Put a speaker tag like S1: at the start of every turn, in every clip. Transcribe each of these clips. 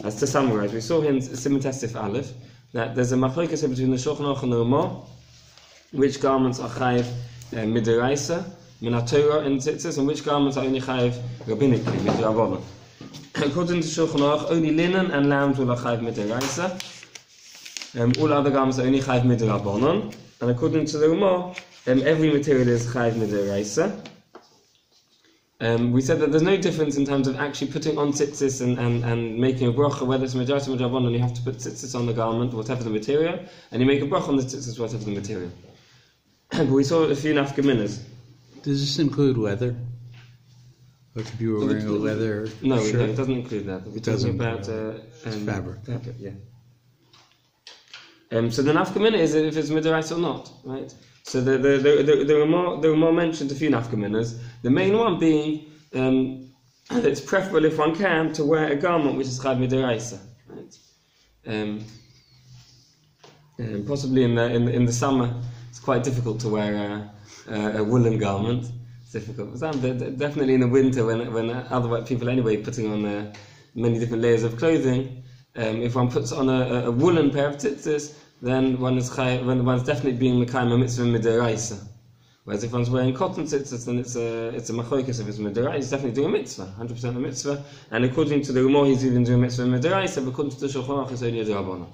S1: As to summarize, we saw here in Siman Tesif Aleph that there's a machlokes between the Shulchan Aruch and the Ramah, which garments are chayiv midiraisa, min torah and tzitzis, and which garments are only chayiv rabbinically, midrabanan. According to Shulchan Aruch, only linen and lambs will are chayiv midiraisa. All other garments are only chayiv midrabanan. And according to the Ramah, every material is chayiv midiraisa. We said that there's no difference in terms of actually putting on tzitzis and making a bracha, whether it's midiraisa or midrabanan, you have to put tzitzis on the garment, whatever the material, and you make a bracha on the tzitzis, whatever the material. But we saw a few nafkaminas.
S2: Does this include leather? Like if you were wearing a leather
S1: No,
S2: shirt?
S1: no, it doesn't include that. We're talking about
S2: fabric.
S1: Yeah. So the nafkamina is if it's midiraisa or not, right? So the Ramah mentioned a few nafkaminas. The main one being that it's preferable if one can to wear a garment which is chayav midiraisa, right? Possibly in the summer it's quite difficult to wear a woolen garment. It's difficult. Definitely in the winter when other people anyway putting on many different layers of clothing. If one puts on a woolen pair of tzitzis, then one's definitely being mekayim a mitzvah midiraisa. Whereas if one's wearing cotton tzitzis, then it's a machlokes if it's midiraisa. He's definitely doing a mitzvah, 100% a mitzvah. And according to the Ramah, he's even doing a mitzvah midiraisa, but according to the Shulchan Aruch, it's only a d'rabbanan.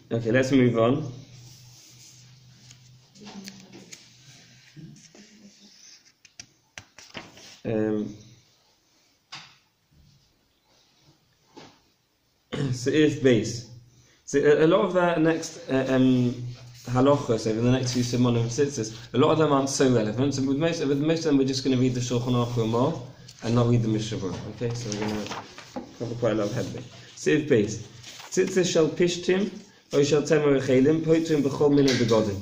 S1: Okay, let's move on. So if base. So a lot of the next halachos over the next few shemoneh-esrei, a lot of them aren't so relevant. So with most of them, we're just going to read the Shulchan Aruch Ramah and not read the Mishnah Berurah. Okay, so we're going to cover quite a lot of headway. So if base. Tzitzis shall pishtim, or shall temer echelim, poitrim b'chol min begodim.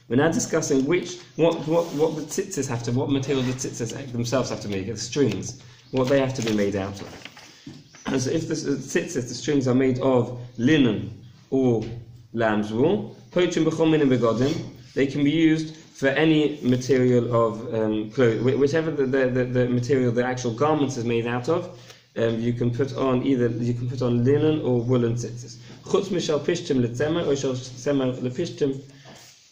S1: We're now discussing what the tzitzis have to, what material the tzitzis themselves have to make, the strings, what they have to be made out of. And so if the tzitzis, the strings are made of linen or lamb's wool, poitrim b'chol min begodim, they can be used for any material of clothing, whichever the material, the actual garment is made out of. You can put on linen or woolen tzitzis. Chutz mishal pishtim letzemer or shal tzemer lepishtim.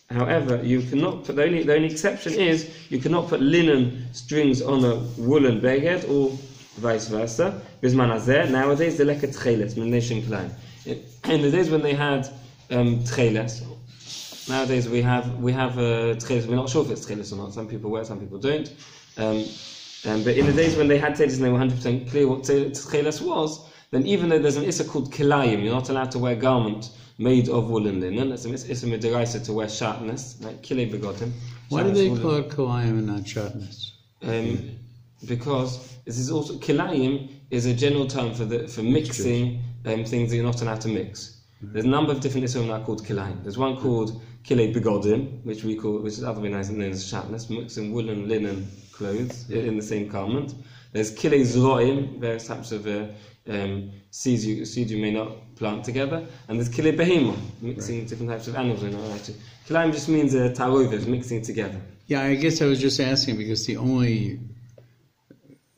S1: However, you cannot put the only exception is you cannot put linen strings on a woolen beged or vice versa. Bisman hazeh, nowadays the leket tcheles min nation klein. In the days when they had tcheles, nowadays we have tcheles. We're not sure if it's tcheles or not. Some people wear, some people don't. But in the days when they had tcheles and they were 100% clear what tcheles was, then even though there's an issa called kilayim, you're not allowed to wear a garment made of woolen linen. It's an issa midiraisa to wear shatnez, like kilei begotim.
S2: Why do they call it kilayim and not shatnez?
S1: Because this is also kilayim is a general term for mixing things that you're not allowed to mix. There's a number of different isurim that are called kilayim. There's one called kilei begodim, which is otherwise known as shatnez, mixing woolen linen clothes in the same garment. There's kilei zroim, various types of seeds you may not plant together, and there's kilei behema, mixing different types of animals. Kilayim just means tarovet, mixing together.
S2: Yeah, I guess I was just asking because the only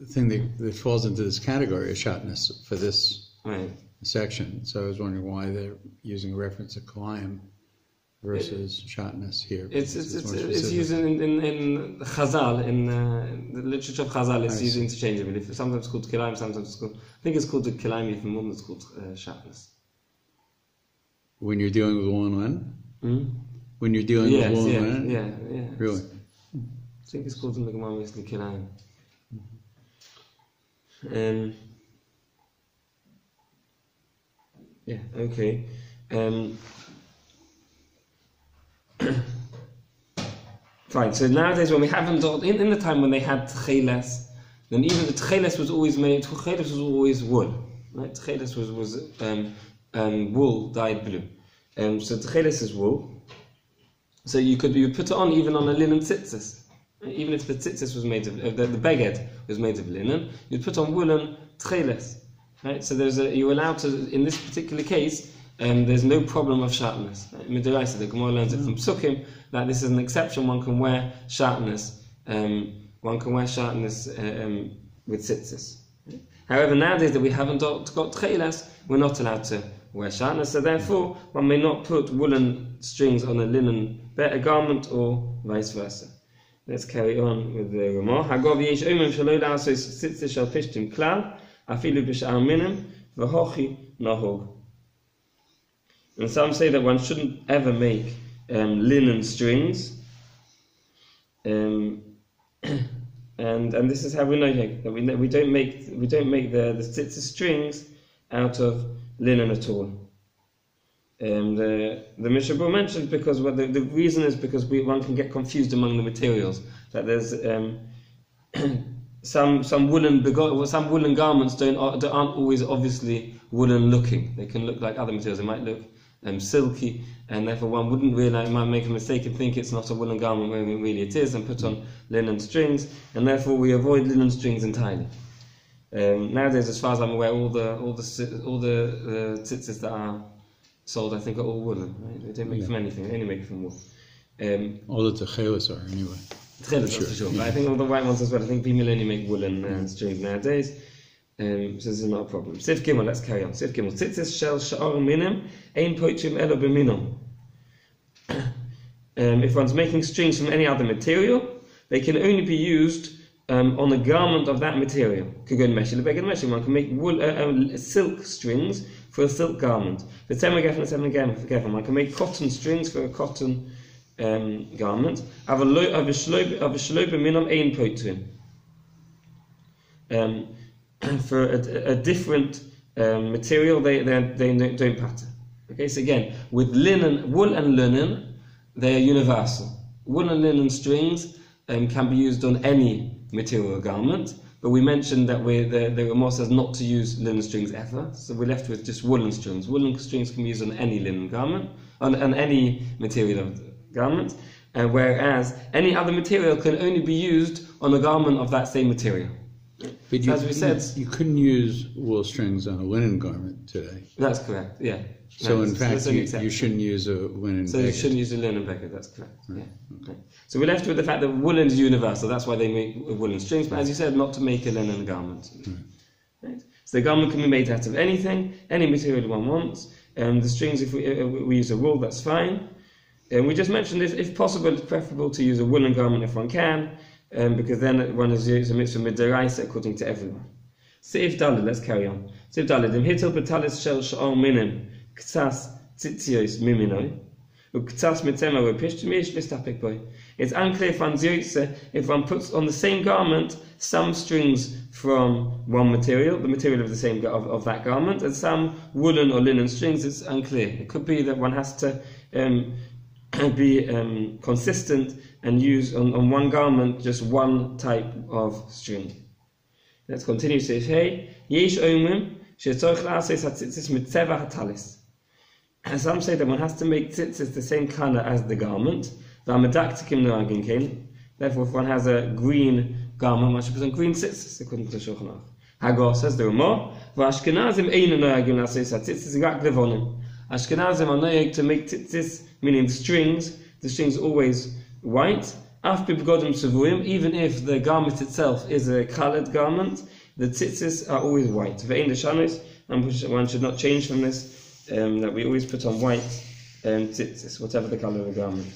S2: thing that falls into this category is shatnez for this section. So I was wondering why they're using a reference to kilayim versus shatnez here.
S1: It's used in Chazal, in the literature of Chazal. It's used interchangeably. Sometimes it's called kilayim, sometimes it's called. I think it's called the kilayim even more than it's called shatnez.
S2: When you're dealing with woolen linen. When you're dealing with woolen linen.
S1: Yeah.
S2: Really.
S1: I think it's called in the Gemara the kilayim. Yeah. Okay. Fine. So nowadays, when we haven't in the time when they had tcheles, then even the tcheles was always made. Tcheles was always wool, right? Tcheles was wool dyed blue. So tcheles is wool. So you put it on even on a linen tzitzis. Even if the tzitzis was made of the beged was made of linen, you'd put on woolen tcheles, right? So you're allowed to, in this particular case, there's no problem of shatnez. Midiraisa, the Gemara learns it from Psukim that this is an exception. One can wear shatnez one can wear sharpness with tzitzis. However, nowadays that we haven't got tchelas, we're not allowed to wear sharpness, so therefore one may not put woolen strings on a linen garment or vice versa. Let's carry on with the Ramah. Hagov yesh omim shelo la'asos tzitzis shel pishtim klal, afilu b'sh'ar minim, v'hochi nahog. And some say that one shouldn't ever make linen strings, and this is how we know that we don't make the tzitzis strings out of linen at all. The Mishabur mentioned because the reason is because one can get confused among the materials. That there's some woolen garments aren't always obviously woolen looking. They can look like other materials. They might look silky, and therefore one might make a mistake and think it's not a woolen garment when really it is, and put on linen strings, and therefore we avoid linen strings entirely. Nowadays, as far as I'm aware, all the tzitzis that are sold, I think, are all woolen. Right? They don't make from anything; they only make from wool.
S2: All the techelas are anyway.
S1: Techelas, for sure. But I think all the white ones as well. I think people only make woolen strings nowadays. So this is not a problem. Sif Gimel, let's carry on. Sif Gimel. Tzitzis shel sha'ar minim ein poitrim elo b'minom. If one's making strings from any other material, they can only be used on a garment of that material. One can make silk strings for a silk garment. One can make cotton strings for a cotton garment. For a different material, they don't pattern. Okay, so again, with wool and linen, they are universal. Wool and linen strings can be used on any material garment, but we mentioned that the Ramah says not to use linen strings ever, so we're left with just woolen strings. Woolen strings can be used on any linen garment, on any material of the garment, whereas any other material can only be used on a garment of that same material.
S2: But as we said, you couldn't use wool strings on a linen garment today.
S1: That's correct, yeah.
S2: So in fact, you shouldn't use a linen
S1: So you shouldn't use a linen beggar, that's correct. Right. Yeah. Okay. So we're left with the fact that woolen is universal, that's why they make woolen strings, but as you said, not to make a linen garment. Right. So the garment can be made out of anything, any material one wants. The strings, if we use a wool, that's fine. And we just mentioned if possible, it's preferable to use a woolen garment if one can, because then one is used a mitzvah midaraisa according to everyone. Seif Daled, let's carry on. Seif Daled, im hitel betalis shel sha'ar minim k'tzas tzitzios miminoi u'k'tzas mitzema v'pishtumish v'stapik boy. It's unclear if one puts on the same garment some strings from one material, the material of the same of that garment, and some woolen or linen strings. It's unclear. It could be that one has to be consistent and use on one garment just one type of string. Let's continue. Says, hey, yesh omim shetzorich la'asos hatzitzis mitzeva hatalis. And some say that one has to make tzitzis the same color as the garment. V'amadaktikim noagin kein. Therefore, if one has a green garment, one should put on green tzitzis according to Shulchan Aruch. Hagor says the Ramah, v'ashkenazim einu noagim la'asos hatzitzis rak levonim. Ashkenazim are noag to make tzitzis, meaning the strings always white, even if the garment itself is a coloured garment, the tzitzis are always white. And one should not change from this, that we always put on white tzitzis, whatever the colour of the garment.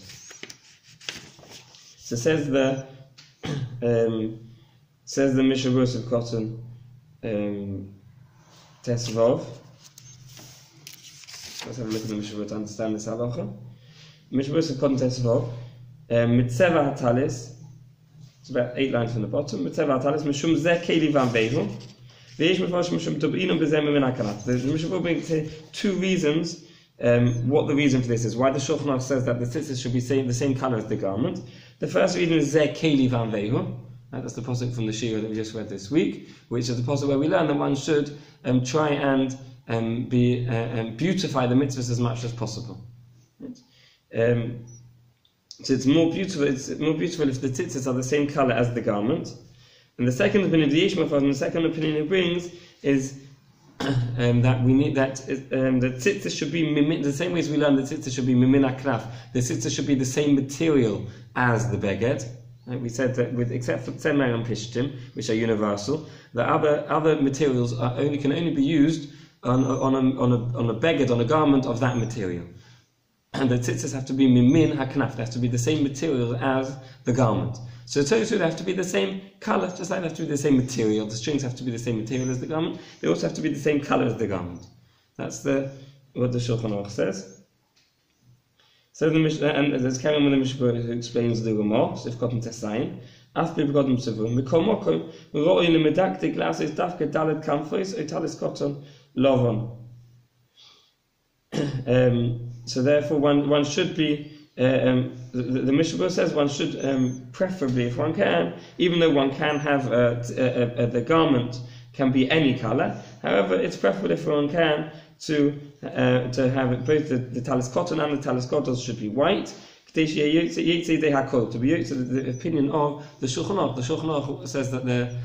S1: So says the Mishabur of Cotton Tesvov. Let's have a look at the Mishabur to understand this halacha. Mishabur of Cotton Tesvov. Mitzeva hatalis, it's about 8 lines from the bottom. Mitzeva hatalis, mishum zeh keli van vehu. V'yesh mefarshim mishum tob'inum b'zeh min hakalat. The Mishabur brings 2 reasons. What the reason for this is, why the Shulchan Aruch says that the tzitzis should be the same color as the garment. The first reason is zeh keli van vehu. That's the pasuk from the Shira that we just read this week, which is the pasuk where we learn that one should try and beautify the mitzvahs as much as possible. So it's more beautiful if the tzitzis are the same color as the garment. And the second opinion, the second opinion it brings is that we need that the tzitzis should be the same way as we learn the tzitzis should be mimin akraf. The tzitzis should be the same material as the beged. We said that except for tzemer and pishtim, which are universal, the other materials can only be used on a beged, on a garment of that material. And the tzitzis have to be mimin haknaf, they have to be the same material as the garment. So they have to be the same color, just like they have to be the same material. The strings have to be the same material as the garment. They also have to be the same color as the garment. That's what the Shulchan Aruch says. So the Mishnah, and there's Keren with the Mishnah who explains the Ramah, so if Kotten Tessayin, after Begodim Sevum, Mikol Mokom, Ro'oi Lemedaktik Lasis Dafke Dalet Kamfos, Otalis Koton Lovon. So therefore one should be, the Mishnah says one should preferably, if one can, even though one can have the garment can be any color, however it's preferable if one can to have it, both the talis cotton and the talis kotos should be white, to be used to the opinion of the Shulchan Aruch. The Shulchan Aruch says that the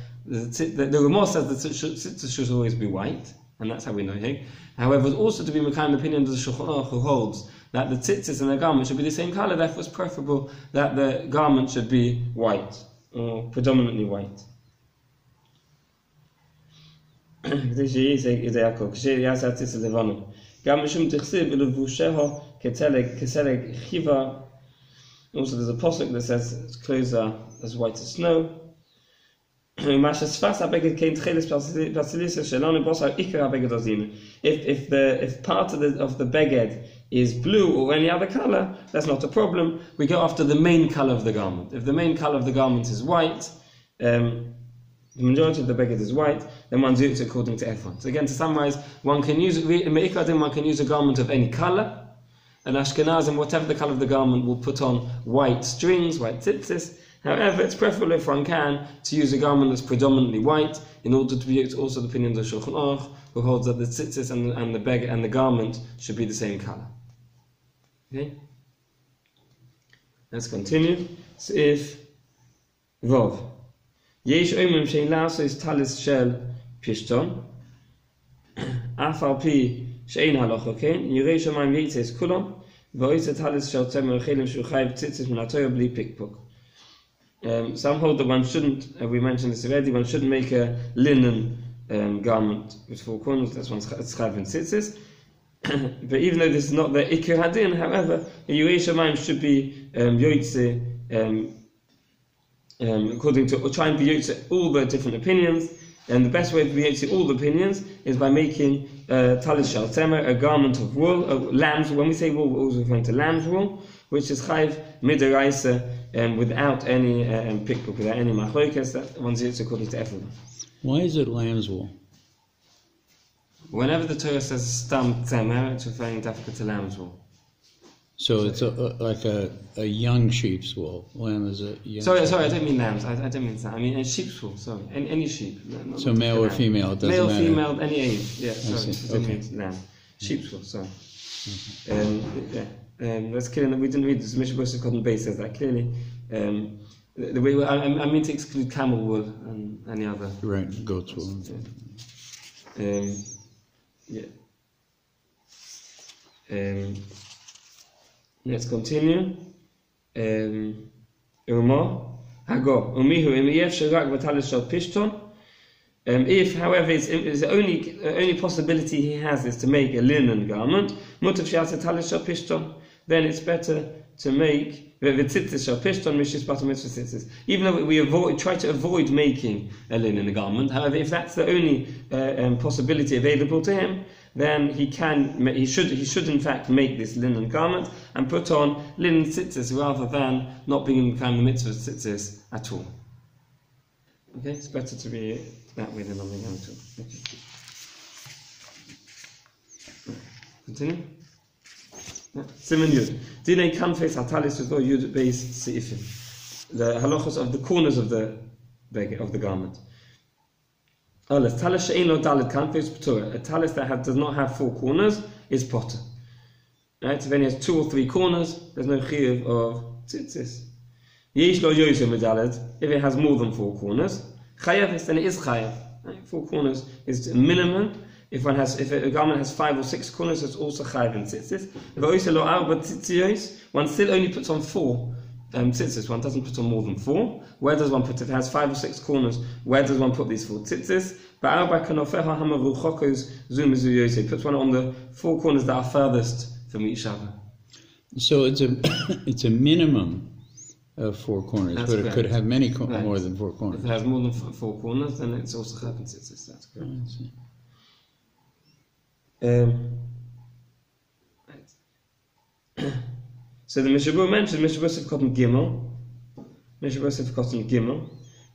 S1: Ramah says that tzitzis should always be white, and that's how we know it. However, it's also to be the kind of opinion of the Shulchan Aruch who holds that the tzitzis and the garment should be the same color, therefore it's preferable that the garment should be white, or predominantly white. Also there's a posuk that says its clothes are as white as snow. If part of the beged is blue or any other color, that's not a problem. We go after the main color of the garment. If the main color of the garment is white, the majority of the beged is white, then one does it according to Ephron. So again, to summarize, one can use a garment of any color. And Ashkenazim, whatever the color of the garment, will put on white strings, white tzitzis. However, it's preferable if one can to use a garment that's predominantly white, in order to be also the opinion of the Shulchan Aruch, who holds that the tzitzis and the beged and the garment should be the same color. Okay? Let's continue. So if Vov Yesh Oimim Shein Lasos Talis Shel Pishton Afal Pi Shein halacha-theory Yirei Shamayim Yitzes Kulon V'oitze Talis Shel Tzemer Chelim Shuchayv Tzitzis Min HaTorah Bli Pikpok. Some hold that one shouldn't, we mentioned this already, one shouldn't make a linen garment with 4 corners, that's one's chayv and tzitzis. But even though this is not the ikir hadin, however, a Yirei Shamayim should be yoytze, according to, or try and be yoytze all the different opinions, and the best way to be yoytze all the opinions is by making talis shel tzemer, a garment of wool, lamb's. When we say wool, we're also referring to lamb's wool, which is chayv midaraisa, without any pikpuk, without any machlokas, that one's yoytze according to everyone.
S2: Why is it lamb's wool?
S1: Whenever the Torah says stam tzemer, it's referring to lamb's wool.
S2: So it's like a young sheep's wool. Lamb is a young
S1: Sorry, I don't mean lambs. I don't mean that. I mean sheep's wool, sorry. Any sheep.
S2: So male or female, it doesn't matter.
S1: Male, female, any age. Yeah, sorry. I don't mean lamb. Sheep's wool, sorry. That's clear that we didn't read this. Mishnah Berurah Cotton Base says that clearly. The way I mean to exclude camel wool and any other.
S2: Right, goat's wool.
S1: Let's continue. If, however, it's the only possibility he has is to make a linen garment, then it's better to make even though we try to avoid making a linen garment. However, if that's the only possibility available to him, then he should in fact make this linen garment and put on linen tzitzis rather than not being in the mitzvah tzitzis at all. Okay, it's better to be that way than not being at all. Okay. Continue. Siman Yud. Dinei kanfes hatalis with Yud base seifim. The halachos of the corners of the garment. A talis that does not have 4 corners is potter. Right? So then he has 2 or 3 corners, there's no chiyuv of tzitzis. Yesh lo yoyser medalet, if it has more than 4 corners, chayav, then it is chayav. Right? 4 corners is a minimum. If a garment has 5 or 6 corners, it's also chayav in tzitzis. If lo arba tzitzis, one still only puts on 4 tzitzis, one doesn't put on more than 4. Where does one put it? It has 5 or 6 corners. Where does one put these 4 tzitzis? He puts one on the 4 corners that are furthest from each other.
S2: So it's a minimum of 4 corners,
S1: That's
S2: but
S1: correct.
S2: It could have many more than 4 corners.
S1: If it has more than 4 corners, then it's also chayv tzitzis. That's correct.
S2: I see.
S1: So the Mishabur mentioned Mishabur Sivkotim Gimel. Mishabur Sivkotim Gimel.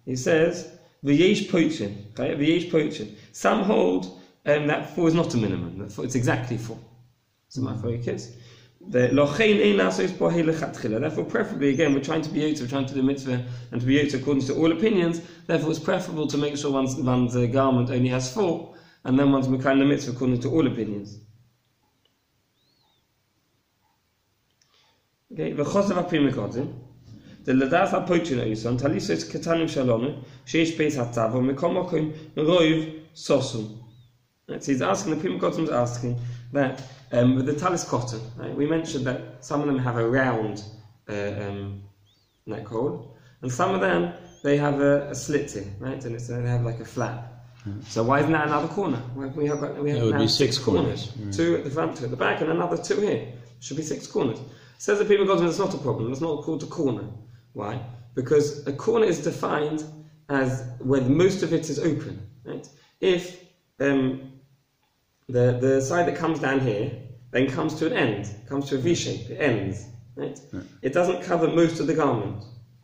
S1: He says v'yesh poichin. Okay, v'yesh poichin. Some hold that 4 is not a minimum. That 4, it's exactly 4. So my for your kids. Therefore, preferably, again, we're trying to be yotze, we're trying to do mitzvah and to be yotze according to all opinions. Therefore, it's preferable to make sure one's garment only has 4, and then one's mekayim the mitzvah according to all opinions. Okay, v'chosav ha'prim mekodim. The ladas ha'poichin ha'yuson talisos ketanim shalonu sheish beis hatzavo mekom mokim roiv sosum. So he's asking, the Pri Mekodim is asking that with the talis cotton, right, we mentioned that some of them have a round neck hole, and some of them they have a slit here, right, and they have like a flap. So why isn't that another corner? We have
S2: That would be 6 corners.
S1: 2 at the front, 2 at the back, and another 2 here. Should be 6 corners. Says the Pri Mekodim, it's not a problem. It's not called a corner. Why? Because a corner is defined as where most of it is open, right? If the side that comes down here then comes to an end, comes to a V shape, it ends, right? It doesn't cover most of the garment.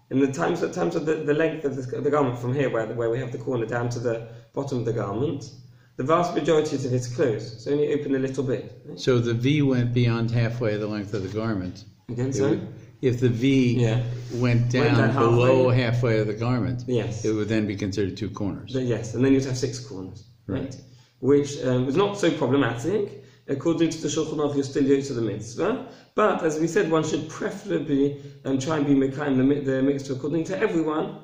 S1: In the terms of the length of the garment from here, where we have the corner down to the bottom of the garment, the vast majority of it's closed. It's only open a little bit. Right?
S2: So the V went beyond halfway the length of the garment.
S1: Again, sorry?
S2: If the V went down below halfway of the garment,
S1: yes,
S2: it would then be considered 2 corners.
S1: Yes, and then you'd have 6 corners,
S2: right?
S1: Which is not so problematic. According to the Shulchan Aruch, you're still yotze the mitzvah. But as we said, one should preferably try and be mekayim the mitzvah according to everyone.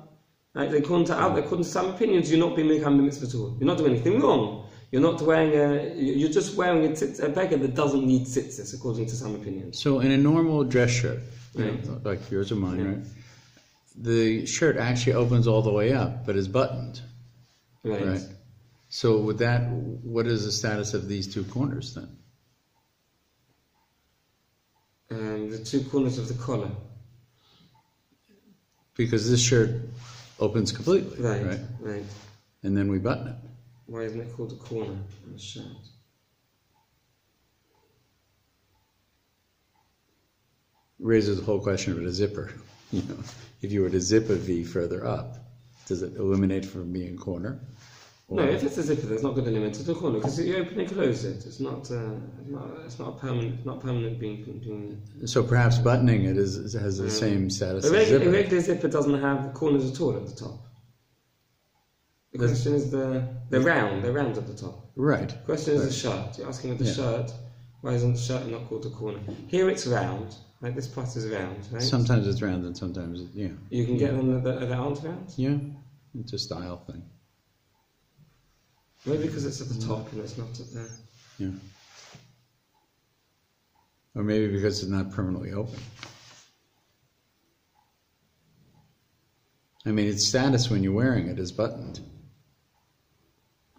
S1: Right? According to some opinions, you're not being mekayim the mitzvah at all. You're not doing anything wrong. You're not wearing you're just wearing a beggar that doesn't need tzitzis, according to some opinions.
S2: So in a normal dress shirt,
S1: right,
S2: like yours or mine, right, the shirt actually opens all the way up, but is buttoned. Right. So with that, what is the status of these 2 corners then?
S1: The 2 corners of the collar.
S2: Because this shirt opens completely,
S1: right?
S2: And then we button it.
S1: Why isn't it called a corner on the shirt?
S2: Raises the whole question of a zipper. You know, if you were to zip a V further up, does it eliminate from being a corner?
S1: No, if it's a zipper, that's not going to limit it to a corner because you open and close it. It's not permanent being.
S2: So perhaps buttoning it has the same status as zipper.
S1: A regular zipper doesn't have corners at all at the top. The question is they're round at the top.
S2: Right.
S1: The question is the shirt. You're asking with the shirt, why isn't the shirt not called a corner? Here it's round. Like this part is round, right?
S2: Sometimes it's round and sometimes
S1: You can get them that aren't round.
S2: Yeah, it's a style thing.
S1: Maybe because it's at the top and it's not at the...
S2: Yeah. Or maybe because it's not permanently open. I mean, its status when you're wearing it is buttoned.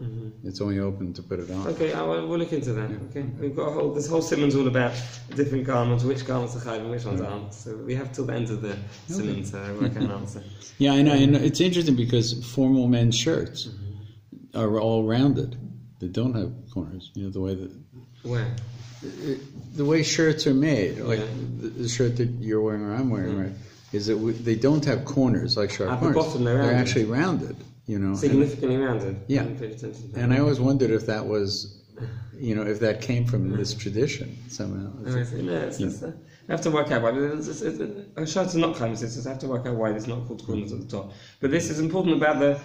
S1: Mm-hmm.
S2: It's only open to put it on.
S1: Okay, we'll look into that. Okay, we've got this whole simon's all about different garments, which garments are chayv and which ones aren't. So we have till the end of the simon to work out an answer.
S2: Yeah, I know. And it's interesting because formal men's shirts are all rounded. They don't have corners. You know the way that.
S1: Where?
S2: The way shirts are made, like the shirt that you're wearing or I'm wearing, right? Is that they don't have corners like sharp corners.
S1: At the bottom, they're
S2: actually rounded. You know,
S1: significantly rounded.
S2: Yeah, and I always wondered if that was, if that came from this tradition somehow.
S1: I have to work out why. Shirts are not chayv. I have to work out why there's not called corners at the top. But this is important about the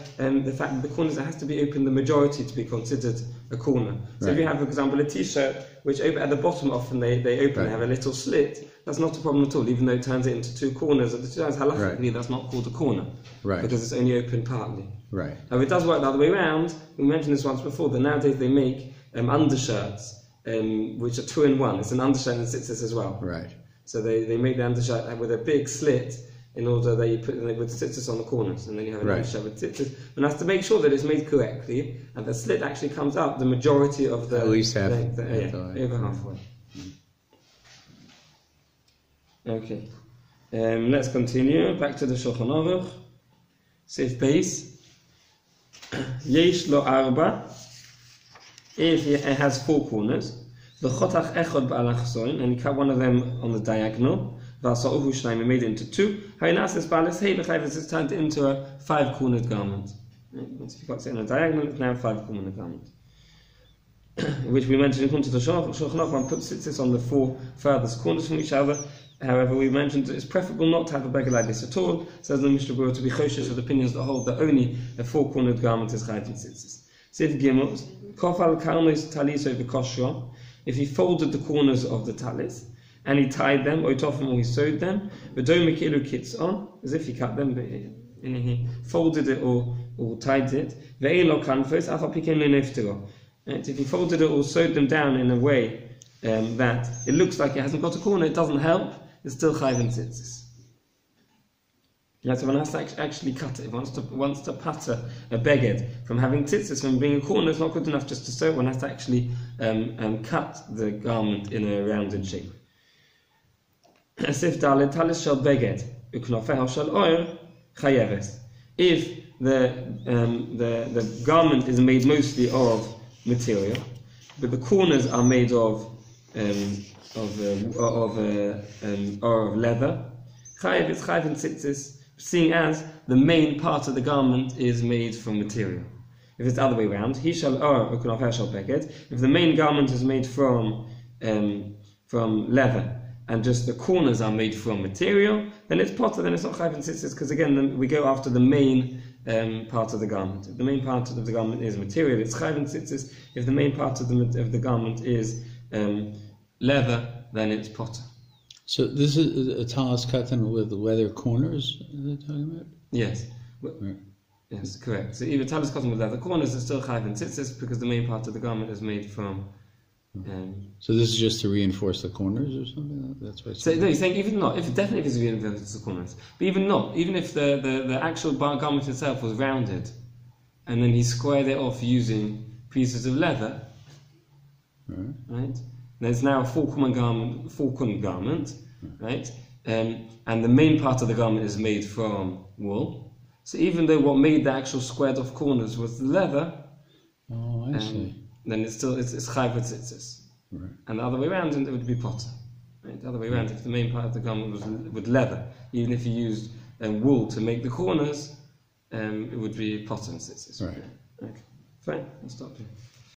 S1: fact that the corners, it has to be open the majority to be considered a corner. So if you have, for example, a t-shirt which at the bottom often they open, they have a little slit, that's not a problem at all, even though it turns it into 2 corners. At the 2 times halacha-theory, that's not called a corner. Right. Because it's only open partly.
S2: Right.
S1: Now, if it does work the other way around, we mentioned this once before, that nowadays they make undershirts, which are 2 in 1. It's an undershirt and tzitzis as well.
S2: Right.
S1: So they make the undershirt with a big slit, in order that you put it with tzitzis on the corners, and then you have a
S2: Right.
S1: nice shell with tzitzis. One has to make sure that it's made correctly, and the slit actually comes out the majority of the...
S2: At least half.
S1: Over halfway. Okay. Let's continue. Back to the Shulchan Aruch. Sif base. Yesh lo arba. If it has 4 corners, the chotach echod ba'alachzoin, and you cut one of them on the diagonal. V'asa'uhu shnaim, and made it into 2. Hainasis ba'alas hey b'chayv, it's turned into a 5-cornered garment. Once you got it on a diagonal, it's now a 5-cornered garment. Which we mentioned in the Shulchan Aruch, one puts tzitzis on the 4 furthest corners from each other. However, we mentioned that it's preferable not to have a beggar like this at all. Says the Mishnah Berurah to be choshesh with opinions that hold that only a 4-cornered garment is chayav in tzitzis. Sif Gimel, kofal karnos talis over kosher. If he folded the corners of the talis and he tied them, or he sewed them, v'do mekilu kitzon, as if he cut them, and he folded it or tied it. Ve'elo kanfos afal pikein lo neftero. If he folded it or sewed them down in a way that it looks like it hasn't got a corner, it doesn't help. It's still chayav in tzitzis. Yeah, so one has to actually cut it. If one wants to patter a beged from having tzitzis, from being a corner, it's not good enough just to sew. One has to actually cut the garment in a rounded shape. Sif dalet talis shel beged uknofeha shel oir chayeves. If the garment is made mostly of material, but the corners are made of leather, chayev is chayev in tzitzis, seeing as the main part of the garment is made from material. If it's the other way around, he shall shall beged. If the main garment is made from leather and just the corners are made from material, then it's potter. Then it's not chayev in tzitzis, because again, then we go after the main part of the garment. If the main part of the garment is material, it's chayev in tzitzis. If the main part of the garment is leather, then it's potter.
S2: So this is a talis cotton with leather corners they're talking about?
S1: Yes.
S2: Right.
S1: Yes, correct. So even talis cotton with leather corners is still chayav in tzitzis, because the main part of the garment is made from...
S2: so this is just to reinforce the corners or something? That's what.
S1: So no, you're saying even not, if it's reinforced the corners, but even not, even if the actual garment itself was rounded, and then he squared it off using pieces of leather, right? There's now a 4-cornered garment, right? And the main part of the garment is made from wool. So even though what made the actual squared off corners was the leather,
S2: I see.
S1: Then it's chayav with tzitzis.
S2: Right.
S1: And the other way around, it would be potter. Right? The other way around, if the main part of the garment was with leather, even if you used wool to make the corners, it would be potter and tzitzis.
S2: Right.
S1: Okay. Fine, I'll stop here.